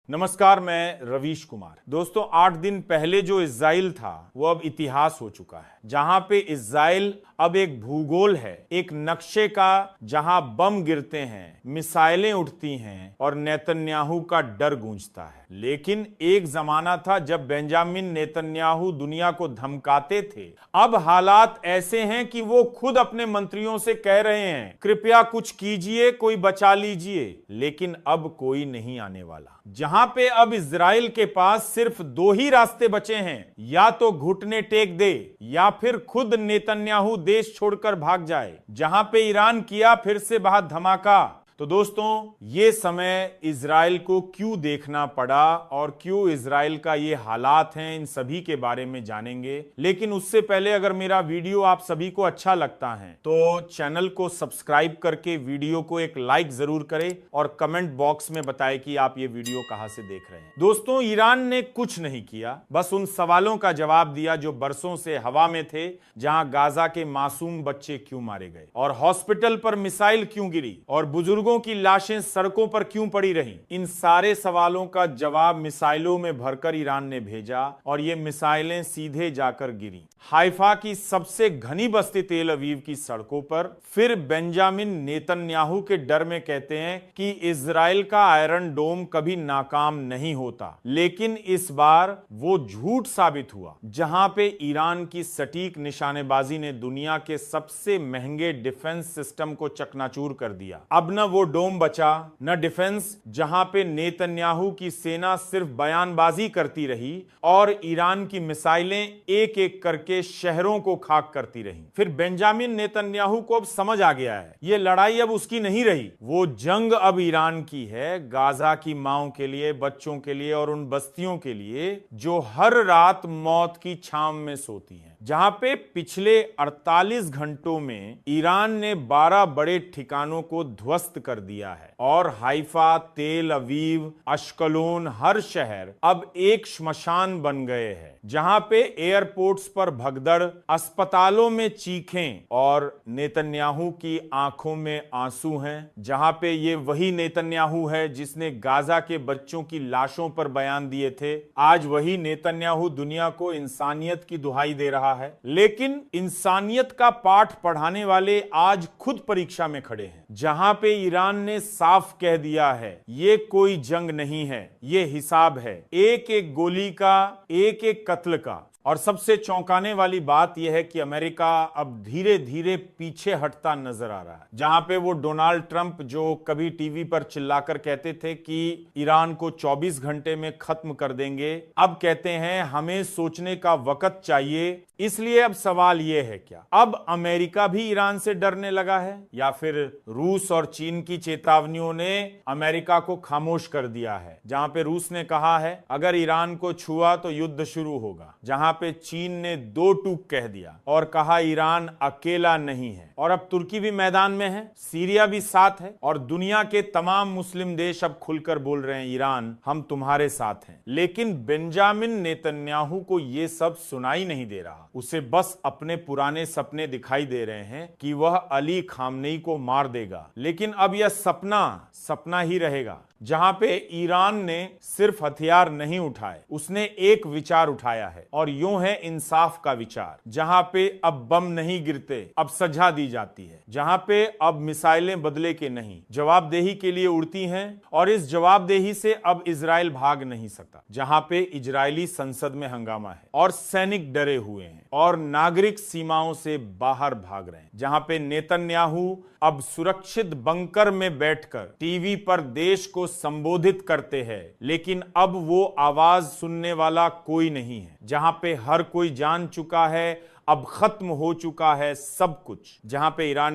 नमस्कार, मैं रवीश कुमार। दोस्तों, 8 दिन पहले जो इज़राइल था वो अब इतिहास हो चुका है। जहां पे इज़राइल अब एक भूगोल है, एक नक्शे का, जहां बम गिरते हैं, मिसाइलें उठती हैं और नेतन्याहू का डर गूंजता है। लेकिन एक जमाना था जब बेंजामिन नेतन्याहू दुनिया को धमकाते थे। अब हालात ऐसे हैं कि वो खुद अपने मंत्रियों से कह रहे हैं, कृपया कुछ कीजिए, कोई बचा लीजिए। लेकिन अब कोई नहीं आने वाला। जहां पे अब इजराइल के पास सिर्फ 2 ही रास्ते बचे हैं, या तो घुटने टेक दे या फिर खुद नेतन्याहू देश छोड़कर भाग जाए। जहां पे ईरान किया फिर से बहुत धमाका। तो दोस्तों, ये समय इजराइल को क्यों देखना पड़ा और क्यों इजराइल का ये हालात हैं, इन सभी के बारे में जानेंगे। लेकिन उससे पहले अगर मेरा वीडियो आप सभी को अच्छा लगता है तो चैनल को सब्सक्राइब करके वीडियो को एक लाइक जरूर करें और कमेंट बॉक्स में बताएं कि आप ये वीडियो कहां से देख रहे हैं। दोस्तों, ईरान ने कुछ नहीं किया, बस उन सवालों का जवाब दिया जो बरसों से हवा में थे। जहां गाजा के मासूम बच्चे क्यों मारे गए और हॉस्पिटल पर मिसाइल क्यों गिरी और बुजुर्गों की लाशें सड़कों पर क्यों पड़ी रहीं। इन सारे सवालों का जवाब मिसाइलों में भरकर ईरान ने भेजा और ये मिसाइलें सीधे जाकर गिरी हाइफा की सबसे घनी बस्ती तेल अवीव की सड़कों पर। फिर बेंजामिन नेतन्याहू के डर में कहते हैं कि इजराइल का आयरन डोम कभी नाकाम नहीं होता। लेकिन इस बार वो झूठ साबित हुआ। जहां पे ईरान की सटीक निशानेबाजी ने दुनिया के सबसे महंगे डिफेंस सिस्टम को चकनाचूर कर दिया। अब न वो डोम बचा न डिफेंस। जहां पे नेतन्याहू की सेना सिर्फ बयानबाजी करती रही और ईरान की मिसाइलें एक एक करके शहरों को खाक करती रहीं। फिर बेंजामिन नेतन्याहू को अब समझ आ गया है, ये लड़ाई अब उसकी नहीं रही, वो जंग अब ईरान की है। गाजा की मांओं के लिए, बच्चों के लिए और उन बस्तियों के लिए जो हर रात मौत की छांव में सोती हैं। जहां पे पिछले 48 घंटों में ईरान ने 12 बड़े ठिकानों को ध्वस्त कर दिया है और हाइफा, तेल अवीव, अश्कलोन, हर शहर अब एक श्मशान बन गए हैं। जहां पे एयरपोर्ट्स पर भगदड़, अस्पतालों में चीखें और नेतन्याहू की आंखों में आंसू हैं। जहां पे ये वही नेतन्याहू है जिसने गाजा के बच्चों की लाशों पर बयान दिए थे। आज वही नेतन्याहू दुनिया को इंसानियत की दुहाई दे रहा है। लेकिन इंसानियत का पाठ पढ़ाने वाले आज खुद परीक्षा में खड़े हैं। जहां पे ईरान ने साफ कह दिया है, ये कोई जंग नहीं है, ये हिसाब है, एक एक गोली का, एक एक कत्ल का। और सबसे चौंकाने वाली बात यह है कि अमेरिका अब धीरे धीरे पीछे हटता नजर आ रहा है। जहां पे वो डोनाल्ड ट्रंप, जो कभी टीवी पर चिल्लाकर कहते थे कि ईरान को 24 घंटे में खत्म कर देंगे, अब कहते हैं हमें सोचने का वक्त चाहिए। इसलिए अब सवाल यह है, क्या अब अमेरिका भी ईरान से डरने लगा है या फिर रूस और चीन की चेतावनियों ने अमेरिका को खामोश कर दिया है। जहां पे रूस ने कहा है अगर ईरान को छुआ तो युद्ध शुरू होगा। जहां पे चीन ने 2 टूक कह दिया और कहा ईरान अकेला नहीं है। और अब तुर्की भी मैदान में है, सीरिया भी साथ है और दुनिया के तमाम मुस्लिम देश अब खुलकर बोल रहे हैं, ईरान हम तुम्हारे साथ हैं। लेकिन बेंजामिन नेतन्याहू को यह सब सुनाई नहीं दे रहा। उसे बस अपने पुराने सपने दिखाई दे रहे हैं कि वह अली खामनेई को मार देगा। लेकिन अब यह सपना ही रहेगा। जहां पे ईरान ने सिर्फ हथियार नहीं उठाए, उसने एक विचार उठाया है और यूं है इंसाफ का विचार। जहां पे अब बम नहीं गिरते, अब सजा दी जाती है। जहां पे अब मिसाइलें बदले के नहीं, जवाबदेही के लिए उड़ती हैं और इस जवाबदेही से अब इजराइल भाग नहीं सकता। जहां पे इजरायली संसद में हंगामा है और सैनिक डरे हुए हैं और नागरिक सीमाओं से बाहर भाग रहे हैं। जहां पे नेतन्याहू अब सुरक्षित बंकर में बैठकर टीवी पर देश को संबोधित करते हैं, लेकिन अब वो आवाज सुनने वाला कोई नहीं है। जहां पे हर कोई जान चुका है, अब खत्म हो चुका है सब कुछ। जहां पे ईरान